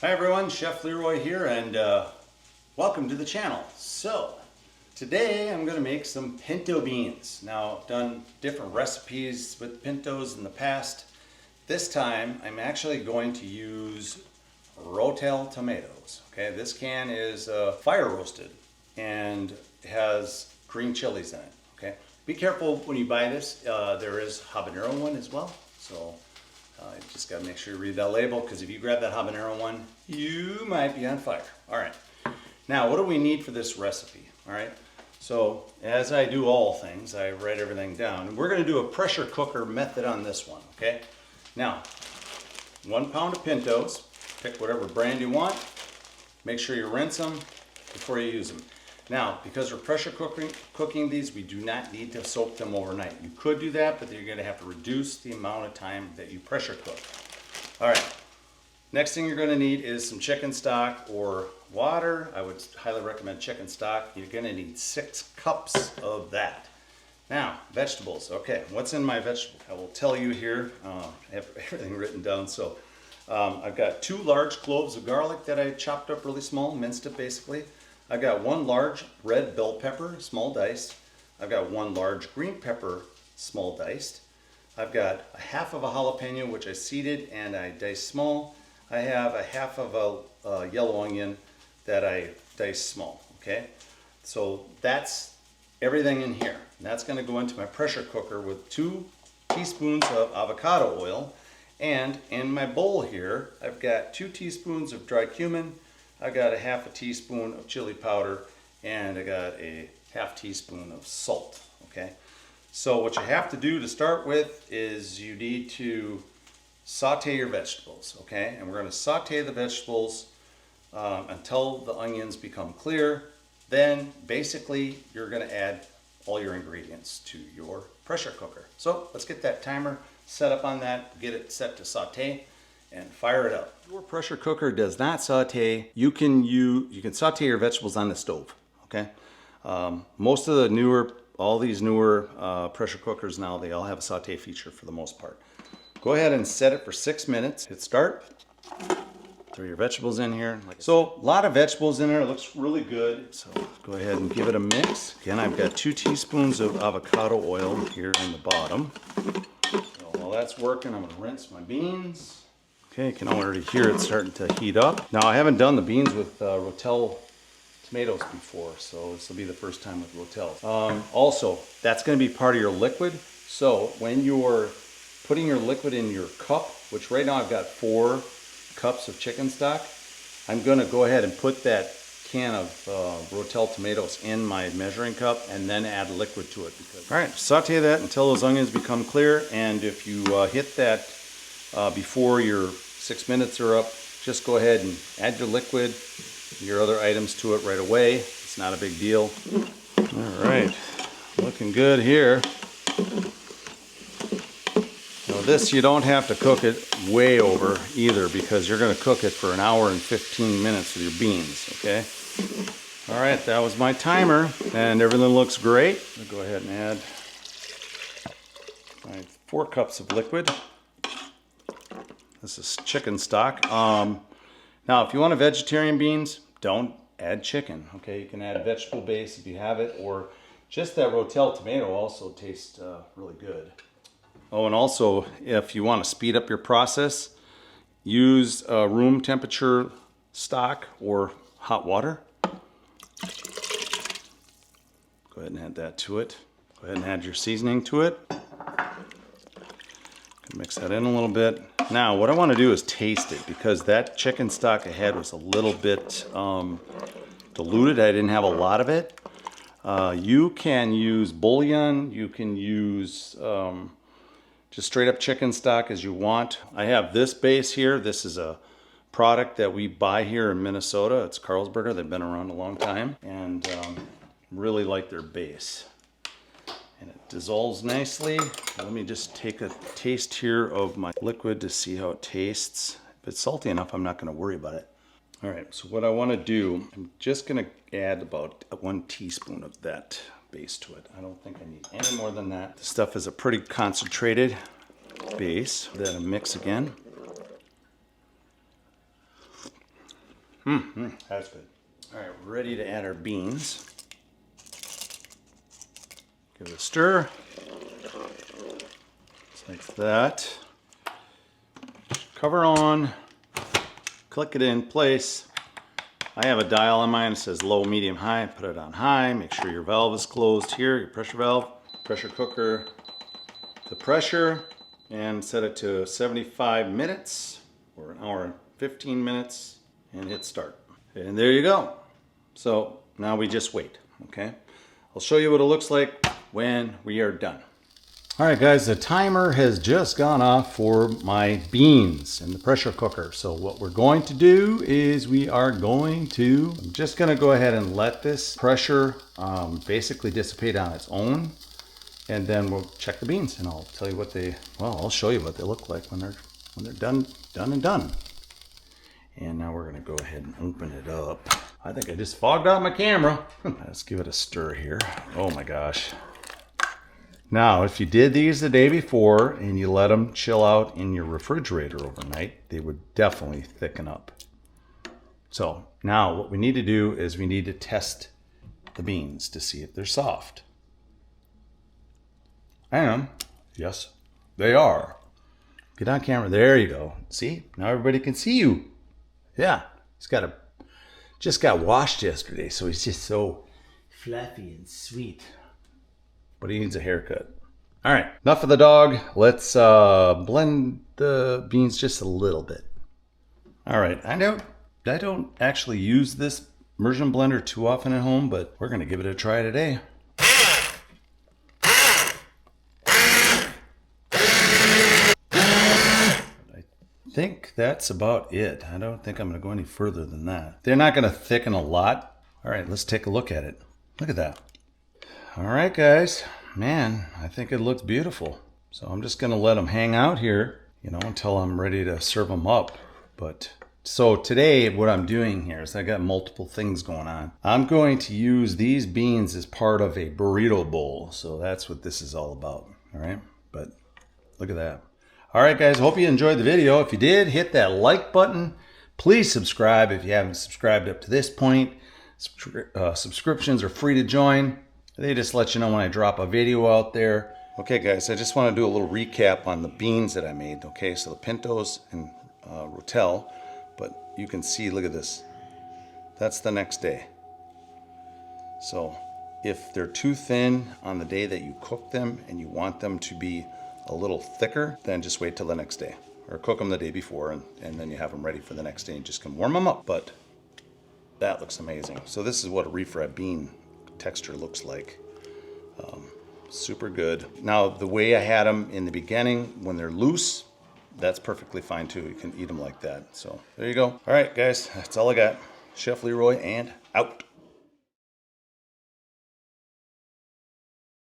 Hi everyone, Chef Leroy here, and welcome to the channel. So today I'm going to make some pinto beans. Now I've done different recipes with pintos in the past. This time I'm actually going to use Rotel tomatoes. Okay, this can is fire roasted and has green chilies in it. Okay, be careful when you buy this. There is habanero one as well, so you just got to make sure you read that label, because if you grab that habanero one, you might be on fire. All right. Now, what do we need for this recipe? All right. So, as I do all things, I write everything down. We're going to do a pressure cooker method on this one. Okay. Now, 1 pound of pintos. Pick whatever brand you want. Make sure you rinse them before you use them. Now, because we're pressure cooking these, we do not need to soak them overnight. You could do that, but you're going to have to reduce the amount of time that you pressure cook. All right. Next thing you're going to need is some chicken stock or water. I would highly recommend chicken stock. You're going to need 6 cups of that. Now, vegetables. Okay, what's in my vegetable? I will tell you here. I have everything written down. So I've got 2 large cloves of garlic that I chopped up really small, minced it basically. I've got 1 large red bell pepper, small diced. I've got 1 large green pepper, small diced. I've got a half of a jalapeno, which I seeded and I diced small. I have a half of a yellow onion that I diced small, okay? So that's everything in here. And that's gonna go into my pressure cooker with 2 teaspoons of avocado oil. And in my bowl here, I've got 2 teaspoons of dry cumin. I got a half a teaspoon of chili powder, and I got a half teaspoon of salt, okay? So what you have to do to start with is you need to saute your vegetables, okay? And we're gonna saute the vegetables until the onions become clear. Then basically you're gonna add all your ingredients to your pressure cooker. So let's get that timer set up on that, get it set to saute, and fire it up. Your pressure cooker does not saute. You can saute your vegetables on the stove, okay? Most of the all these newer pressure cookers now, they all have a saute feature for the most part. Go ahead and set it for 6 minutes. Hit start. Throw your vegetables in here. So a lot of vegetables in there. It looks really good. So go ahead and give it a mix. Again, I've got 2 teaspoons of avocado oil here in the bottom. So while that's working, I'm gonna rinse my beans. Okay, you can already hear it starting to heat up. Now, I haven't done the beans with Rotel tomatoes before, so this will be the first time with Rotel. Also, that's going to be part of your liquid. So when you're putting your liquid in your cup, which right now I've got 4 cups of chicken stock, I'm going to go ahead and put that can of Rotel tomatoes in my measuring cup and then add liquid to it. All right, saute that until those onions become clear, and if you hit that before your 6 minutes are up, just go ahead and add your liquid, your other items to it right away. It's not a big deal. All right, looking good here. Now this, you don't have to cook it way over either, because you're going to cook it for 1 hour and 15 minutes with your beans, okay? All right, that was my timer, and everything looks great. I'll go ahead and add my 4 cups of liquid. This is chicken stock. Now, if you want a vegetarian beans, don't add chicken. Okay, you can add a vegetable base if you have it, or just that Rotel tomato also tastes really good. Oh, and also, if you want to speed up your process, use room temperature stock or hot water. Go ahead and add that to it. Go ahead and add your seasoning to it. Mix that in a little bit. Now, what I want to do is taste it, because that chicken stock I had was a little bit diluted. I didn't have a lot of it. You can use bouillon. You can use just straight up chicken stock as you want. I have this base here. This is a product that we buy here in Minnesota. It's Carlsberger. They've been around a long time, and really like their base. And it dissolves nicely. Let me just take a taste here of my liquid to see how it tastes. If it's salty enough, I'm not going to worry about it. All right, so what I want to do, I'm just going to add about 1 teaspoon of that base to it. I don't think I need any more than that. The stuff is a pretty concentrated base. Then I mix again. That's good. All right, we're ready to add our beans. Give it a stir. Just like that. Cover on. Click it in place. I have a dial on mine that says low, medium, high. Put it on high. Make sure your valve is closed here, your pressure valve. Pressure cooker to pressure, and set it to 75 minutes or an hour and 15 minutes and hit start. And there you go. So now we just wait, okay? I'll show you what it looks like when we are done. All right, guys, the timer has just gone off for my beans in the pressure cooker. So what we're going to do is I'm just gonna go ahead and let this pressure basically dissipate on its own. And then we'll check the beans and I'll tell you what I'll show you what they look like when they're done. And now we're gonna go ahead and open it up. I think I just fogged out my camera. Let's give it a stir here. Oh my gosh. Now, if you did these the day before and you let them chill out in your refrigerator overnight, they would definitely thicken up. So now what we need to do is we need to test the beans to see if they're soft. And yes, they are. Get on camera. There you go. See? Now everybody can see you. Yeah. Just got washed yesterday, so he's just so fluffy and sweet. But he needs a haircut. All right, enough of the dog. Let's blend the beans just a little bit. All right, I don't actually use this immersion blender too often at home, but we're gonna give it a try today. I think that's about it. I don't think I'm gonna go any further than that. They're not gonna thicken a lot. All right, let's take a look at it. Look at that. All right, guys, man, I think it looks beautiful. So I'm just gonna let them hang out here, until I'm ready to serve them up. So today what I'm doing here is I got multiple things going on. I'm going to use these beans as part of a burrito bowl. So that's what this is all about, all right? But look at that. All right, guys, hope you enjoyed the video. If you did, hit that like button. Please subscribe if you haven't subscribed up to this point. Subscriptions are free to join. They just let you know when I drop a video out there. Okay, guys, I just want to do a little recap on the beans that I made. Okay, so the Pintos and Rotel, but you can see, look at this. That's the next day. So if they're too thin on the day that you cook them and you want them to be a little thicker, then just wait till the next day. Or cook them the day before and then you have them ready for the next day and just can warm them up. But that looks amazing. So this is what a refried bean texture looks like. Super good. Now the way I had them in the beginning, when they're loose, that's perfectly fine too. You can eat them like that. So there you go. All right, guys, that's all I got. Chef Leroy and out.